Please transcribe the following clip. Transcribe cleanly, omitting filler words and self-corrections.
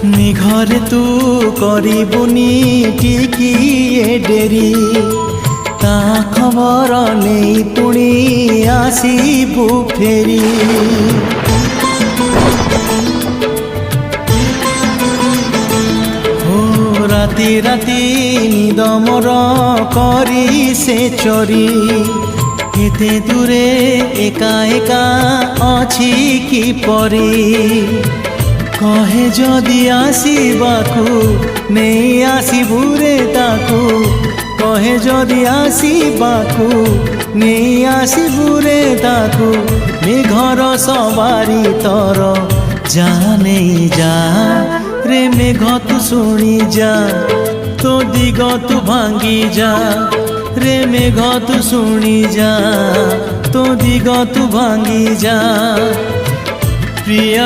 মেঘরে তু করিবুনি টিকিয়ে ডেরি তা খবর নেই পুଣି আসিবু ফেরি রাতি রাতি নিদ মোর করি সে চরি এতে দূরে একা একা অছি কি পরি কহে যদি আসিবাকু নেই আসিবু রে তাকু কহে যদি আসিবাকু নেই আসিবু রে তাকু মেঘর সবারি তর যা নেই যা রে মেঘ তু শুনি যা তো দিগ তু ভাঙ্গি যা রে মেঘ তু শুনি যা তো দিগ তু ভাঙ্গি যা প্রিয়